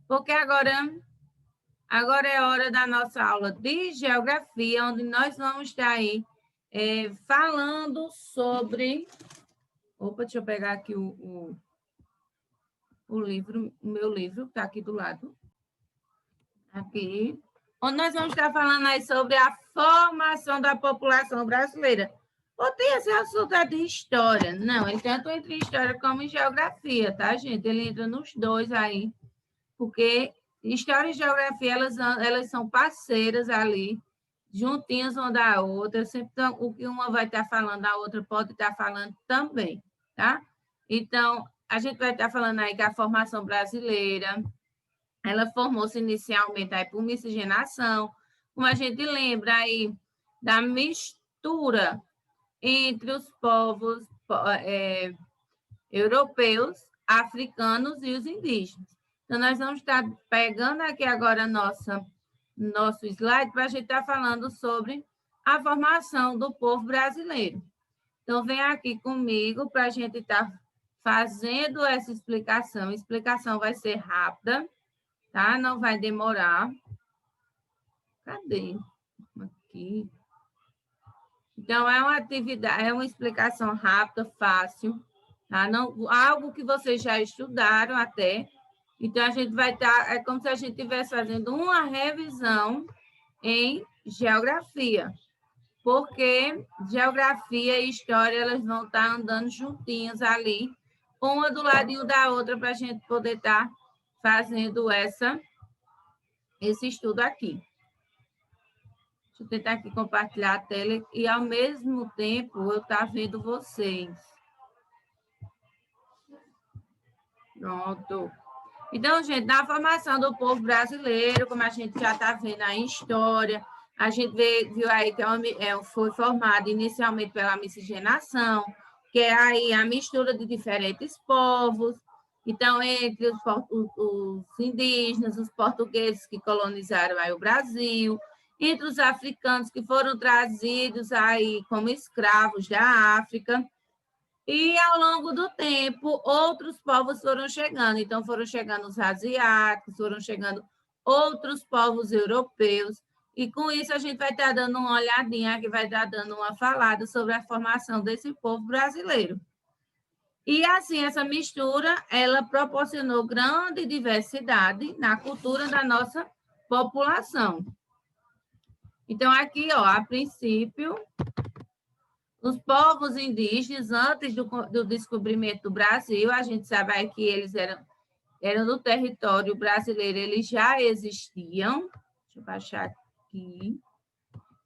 porque agora é hora da nossa aula de geografia, onde nós vamos estar aí falando sobre... Opa, deixa eu pegar aqui o livro, o meu livro, que está aqui do lado. Aqui. Onde nós vamos estar falando aí sobre a formação da população brasileira. Ou tem esse assunto de história? Não, ele tanto entra em história como em geografia, tá, gente? Ele entra nos dois aí, porque história e geografia, elas são parceiras ali, juntinhas uma da outra, sempre o que uma vai estar falando, a outra pode estar falando também, tá? Então, a gente vai estar falando aí que a formação brasileira, ela formou-se inicialmente aí por miscigenação, como a gente lembra aí da mistura entre os povos europeus, africanos e os indígenas. Então, nós vamos estar pegando aqui agora nosso slide para a gente estar falando sobre a formação do povo brasileiro. Então, vem aqui comigo para a gente estar fazendo essa explicação. A explicação vai ser rápida, tá? Não vai demorar. Cadê? Aqui. Então, é uma atividade, é uma explicação rápida, fácil, tá? Não, algo que vocês já estudaram até. Então, a gente vai estar, é como se a gente estivesse fazendo uma revisão em geografia, porque geografia e história, elas vão estar andando juntinhas ali, uma do ladinho da outra, para a gente poder estar fazendo esse estudo aqui. Deixa eu tentar aqui compartilhar a tela e, ao mesmo tempo, eu estar vendo vocês. Pronto. Então, gente, na formação do povo brasileiro, como a gente já está vendo a história, a gente viu aí que foi formada inicialmente pela miscigenação, que é aí a mistura de diferentes povos. Então, entre os indígenas, os portugueses que colonizaram aí o Brasil, entre os africanos que foram trazidos aí como escravos da África, e, ao longo do tempo, outros povos foram chegando. Então, foram chegando os asiáticos, foram chegando outros povos europeus, e, com isso, a gente vai estar dando uma olhadinha, que vai estar dando uma falada sobre a formação desse povo brasileiro. E, assim, essa mistura, ela proporcionou grande diversidade na cultura da nossa população. Então, aqui, ó, a princípio, os povos indígenas, antes do descobrimento do Brasil, a gente sabe que eles eram do território brasileiro, eles já existiam. Deixa eu baixar aqui.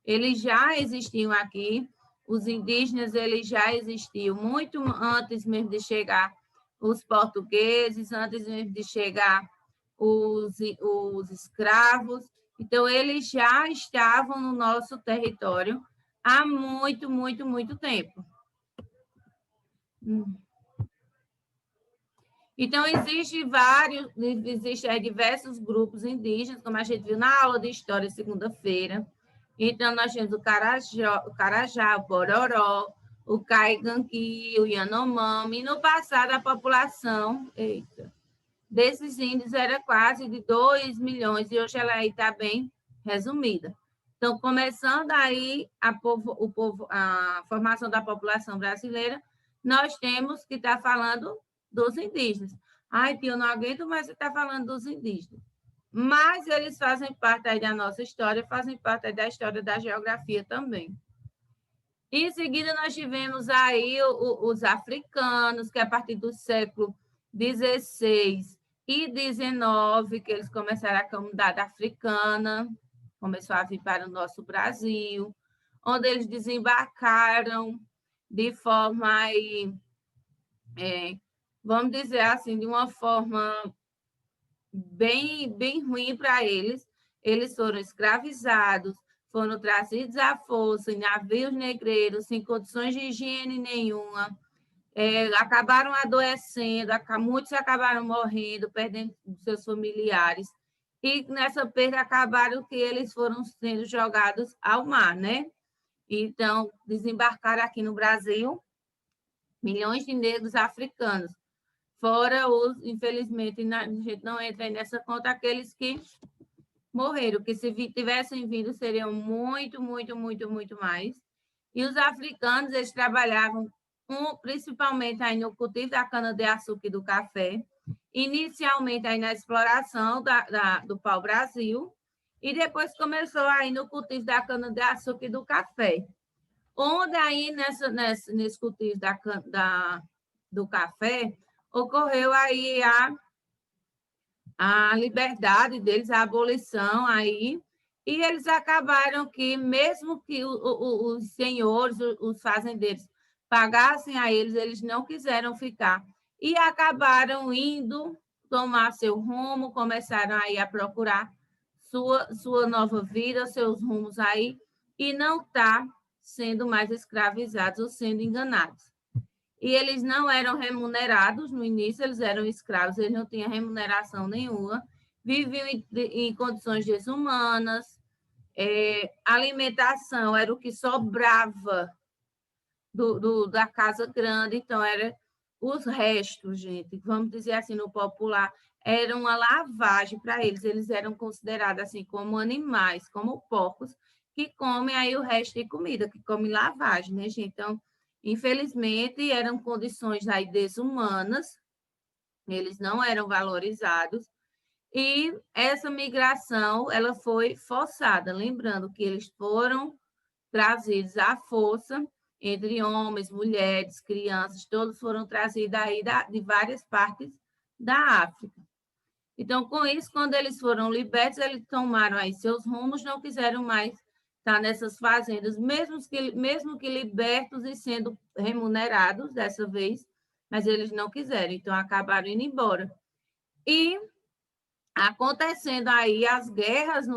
Eles já existiam aqui. Os indígenas, eles já existiam muito antes mesmo de chegar os portugueses, antes mesmo de chegar os escravos. Então, eles já estavam no nosso território há muito, muito, muito tempo. Então, existem diversos grupos indígenas, como a gente viu na aula de história segunda-feira. Então, nós temos o Carajá, o Bororó, o Caiganqui, o Yanomami. E, no passado, a população desses índios era quase de 2 milhões, e hoje ela está bem resumida. Então, começando aí a formação da população brasileira, nós temos que estar falando dos indígenas. Ai, tio, eu não aguento mais você estar falando dos indígenas. Mas eles fazem parte aí da nossa história, fazem parte aí da história da geografia também. Em seguida, nós tivemos aí os africanos, que a partir do século XVI e XIX, que eles começaram a comunidade africana, começou a vir para o nosso Brasil, onde eles desembarcaram de forma aí, vamos dizer assim, de uma forma bem, bem ruim para eles. Eles foram escravizados, foram trazidos à força em navios negreiros, sem condições de higiene nenhuma, acabaram adoecendo, muitos acabaram morrendo, perdendo seus familiares, e nessa perda acabaram que eles foram sendo jogados ao mar, né? Então, desembarcaram aqui no Brasil milhões de negros africanos. fora os, infelizmente, a gente não entra nessa conta, aqueles que morreram, que se tivessem vindo seriam muito, muito, muito, muito mais. E os africanos, eles trabalhavam principalmente aí no cultivo da cana-de-açúcar e do café, inicialmente aí na exploração do pau-brasil, e depois começou aí no cultivo da cana-de-açúcar e do café. Onde aí nesse cultivo do café, ocorreu aí a liberdade deles, a abolição aí, e eles acabaram que, mesmo que os senhores, os fazendeiros, pagassem a eles, eles não quiseram ficar. E acabaram indo tomar seu rumo, começaram aí a procurar sua nova vida, seus rumos aí, e não está sendo mais escravizados ou sendo enganados. E eles não eram remunerados no início, eles eram escravos, eles não tinham remuneração nenhuma, viviam em condições desumanas, alimentação era o que sobrava da casa grande, então era os restos, gente, vamos dizer assim no popular, era uma lavagem para eles eram considerados assim como animais, como porcos, que comem aí o resto de comida, que comem lavagem, né, gente? Então, infelizmente, eram condições aí desumanas, eles não eram valorizados, e essa migração ela foi forçada, lembrando que eles foram trazidos à força, entre homens, mulheres, crianças, todos foram trazidos aí de várias partes da África. Então, com isso, quando eles foram libertos, eles tomaram aí seus rumos, não quiseram mais estar nessas fazendas, mesmo que libertos e sendo remunerados dessa vez, mas eles não quiseram, então acabaram indo embora. E acontecendo aí as guerras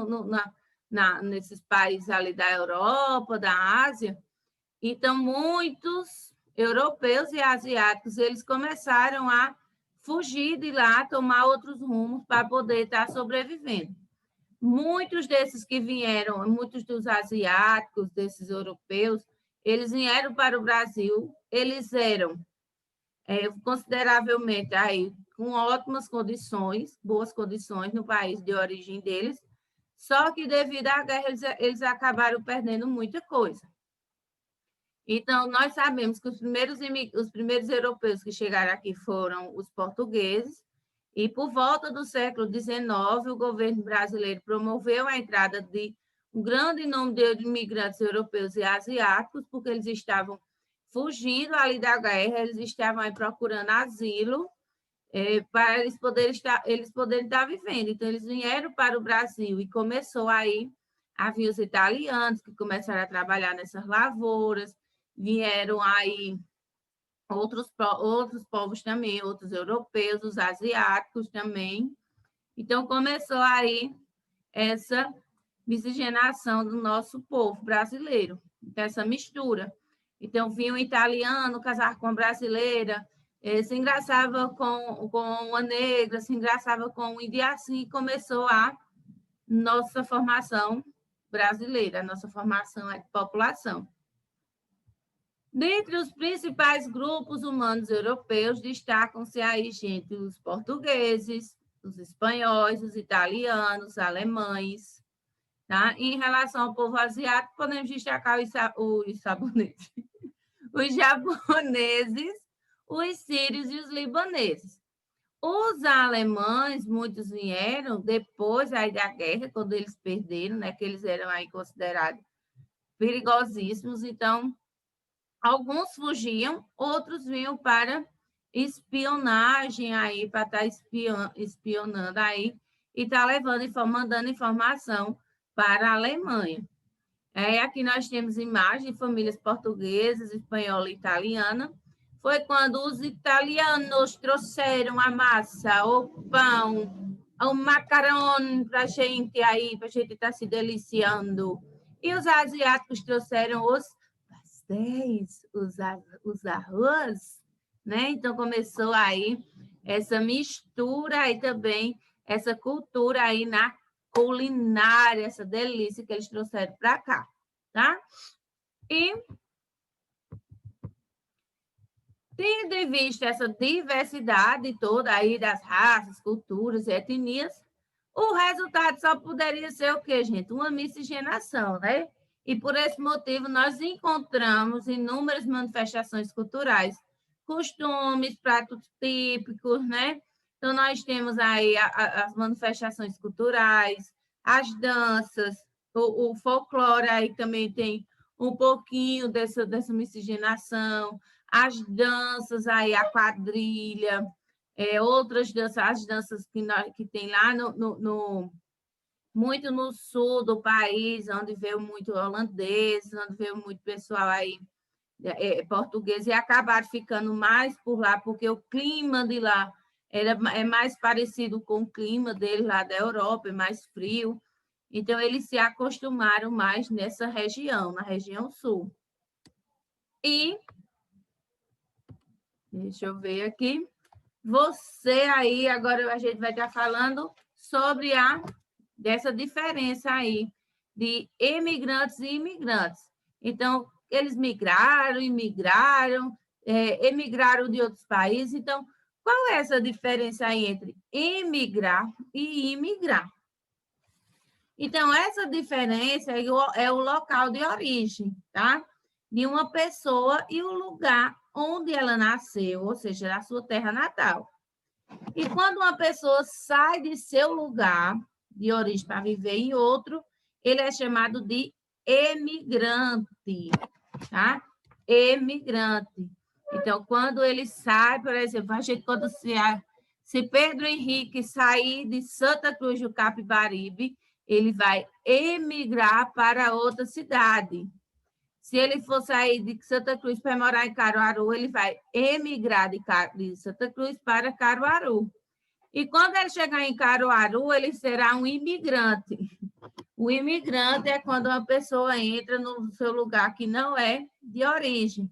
nesses países ali da Europa, da Ásia, então muitos europeus e asiáticos, eles começaram a fugir de lá, tomar outros rumos para poder estar sobrevivendo. Muitos desses que vieram, muitos dos asiáticos, desses europeus, eles vieram para o Brasil, eles eram consideravelmente aí com ótimas condições, boas condições no país de origem deles, só que devido à guerra eles acabaram perdendo muita coisa. Então, nós sabemos que os primeiros europeus que chegaram aqui foram os portugueses, e por volta do século XIX, o governo brasileiro promoveu a entrada de um grande número de imigrantes europeus e asiáticos, porque eles estavam fugindo ali da guerra, eles estavam aí procurando asilo para eles poderem estar vivendo. Então, eles vieram para o Brasil e começou aí a vir os italianos, que começaram a trabalhar nessas lavouras, vieram aí outros povos também, outros europeus, os asiáticos também. Então, começou aí essa miscigenação do nosso povo brasileiro, essa mistura. Então, vinha um italiano casar com uma brasileira, se engraçava com uma negra, se engraçava com um índio, assim começou a nossa formação brasileira, a nossa formação de população. Dentre os principais grupos humanos europeus, destacam-se aí, gente, os portugueses, os espanhóis, os italianos, os alemães. Tá? Em relação ao povo asiático, podemos destacar os sabonetes, os japoneses, os sírios e os libaneses. Os alemães, muitos vieram depois aí da guerra, quando eles perderam, né, que eles eram aí considerados perigosíssimos, então alguns fugiam, outros vinham para espionagem aí, para estar espionando aí e estar mandando informação para a Alemanha. Aqui nós temos imagens de famílias portuguesas, espanhola e italiana. Foi quando os italianos trouxeram a massa, o pão, o macarrão para a gente aí, para a gente estar se deliciando. E os asiáticos trouxeram os pastéis, os arroz, né? Então começou aí essa mistura e também essa cultura aí na culinária, essa delícia que eles trouxeram para cá, tá? E Tendo em vista essa diversidade toda aí das raças, culturas e etnias, o resultado só poderia ser o quê, gente? Uma miscigenação, né? E por esse motivo nós encontramos inúmeras manifestações culturais, costumes, pratos típicos, né? Então nós temos aí as manifestações culturais, as danças, o folclore aí também tem um pouquinho dessa miscigenação, as danças aí, a quadrilha, outras danças, as danças que tem lá muito no sul do país, onde veio muito holandês, onde veio muito pessoal aí português, e acabaram ficando mais por lá, porque o clima de lá é mais parecido com o clima deles lá da Europa, é mais frio. Então, eles se acostumaram mais nessa região, na região sul. E, deixa eu ver aqui, você aí, agora a gente vai estar falando sobre dessa diferença aí de emigrantes e imigrantes. Então, eles migraram, imigraram, emigraram de outros países. Então, qual é essa diferença aí entre emigrar e imigrar? Então, essa diferença é o local de origem, tá? De uma pessoa e o lugar onde ela nasceu, ou seja, a sua terra natal. E quando uma pessoa sai de seu lugar de origem para viver em outro, ele é chamado de emigrante, tá? Emigrante. Então, quando ele sai, por exemplo, a gente quando se Pedro Henrique sair de Santa Cruz do Capibaribe, ele vai emigrar para outra cidade. Se ele for sair de Santa Cruz para morar em Caruaru, ele vai emigrar de Santa Cruz para Caruaru. E quando ele chegar em Caruaru, ele será um imigrante. O imigrante é quando uma pessoa entra no seu lugar que não é de origem.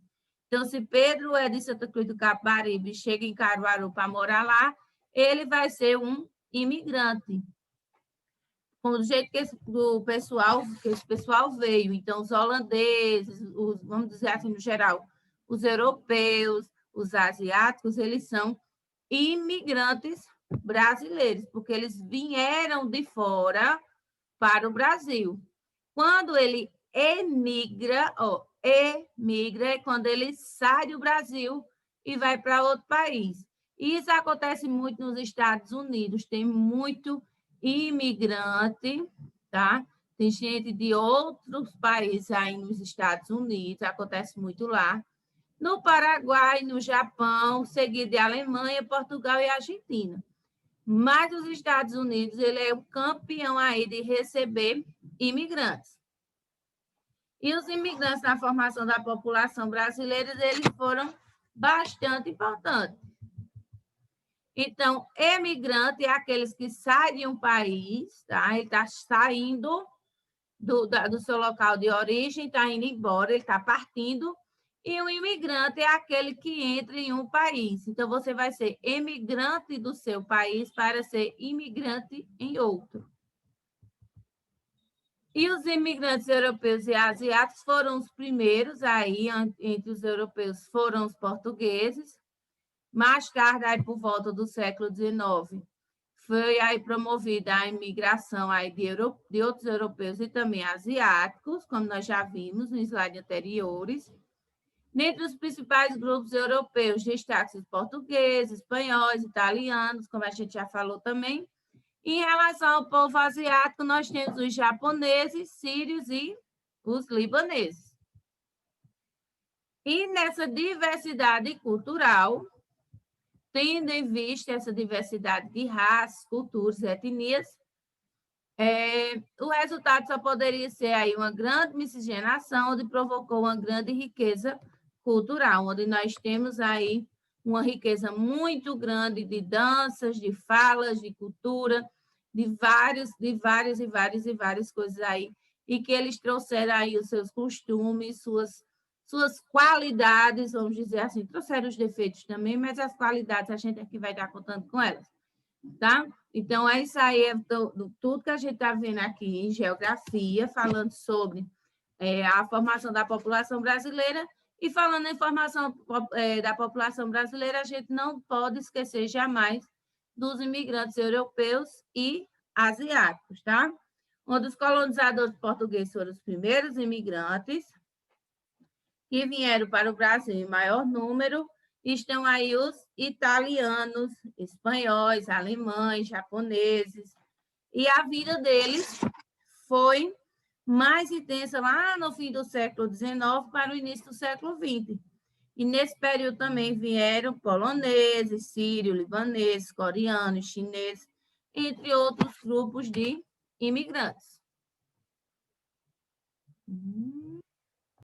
Então, se Pedro é de Santa Cruz do Capibaribe e chega em Caruaru para morar lá, ele vai ser um imigrante. Do jeito que esse pessoal veio. Então, os holandeses, vamos dizer assim, no geral, os europeus, os asiáticos, eles são imigrantes brasileiros, porque eles vieram de fora para o Brasil. Quando ele emigra é quando ele sai do Brasil e vai para outro país. Isso acontece muito nos Estados Unidos, tem muito imigrante, tá? Tem gente de outros países aí nos Estados Unidos, acontece muito lá. No Paraguai, no Japão, seguido de Alemanha, Portugal e Argentina. Mas os Estados Unidos, ele é o campeão aí de receber imigrantes. E os imigrantes na formação da população brasileira, eles foram bastante importantes. Então, emigrante é aqueles que saem de um país, tá? Ele está saindo do seu local de origem, está indo embora, ele está partindo. E o imigrante é aquele que entra em um país. Então, você vai ser emigrante do seu país para ser imigrante em outro. E os imigrantes europeus e asiáticos foram os primeiros aí, entre os europeus foram os portugueses. Mais tarde, aí, por volta do século XIX, foi aí promovida a imigração aí de outros europeus e também asiáticos, como nós já vimos nos slides anteriores. Dentre os principais grupos europeus, destaque os portugueses, espanhóis, italianos, como a gente já falou também. Em relação ao povo asiático, nós temos os japoneses, sírios e os libaneses. E nessa diversidade cultural, tendo em vista essa diversidade de raças, culturas e etnias, o resultado só poderia ser aí uma grande miscigenação, onde provocou uma grande riqueza cultural, onde nós temos aí uma riqueza muito grande de danças, de falas, de cultura, de várias coisas aí, e que eles trouxeram aí os seus costumes, suas qualidades, vamos dizer assim, trouxeram os defeitos também, mas as qualidades a gente aqui vai estar contando com elas, tá? Então, é isso aí, tudo que a gente está vendo aqui em geografia, falando sobre a formação da população brasileira, E falando em formação da população brasileira, a gente não pode esquecer jamais dos imigrantes europeus e asiáticos, tá? Onde os colonizadores portugueses foram os primeiros imigrantes que vieram para o Brasil em maior número, estão aí os italianos, espanhóis, alemães, japoneses, e a vida deles foi mais intensa lá no fim do século XIX para o início do século XX. E nesse período também vieram poloneses, sírios, libaneses, coreanos, chineses, entre outros grupos de imigrantes.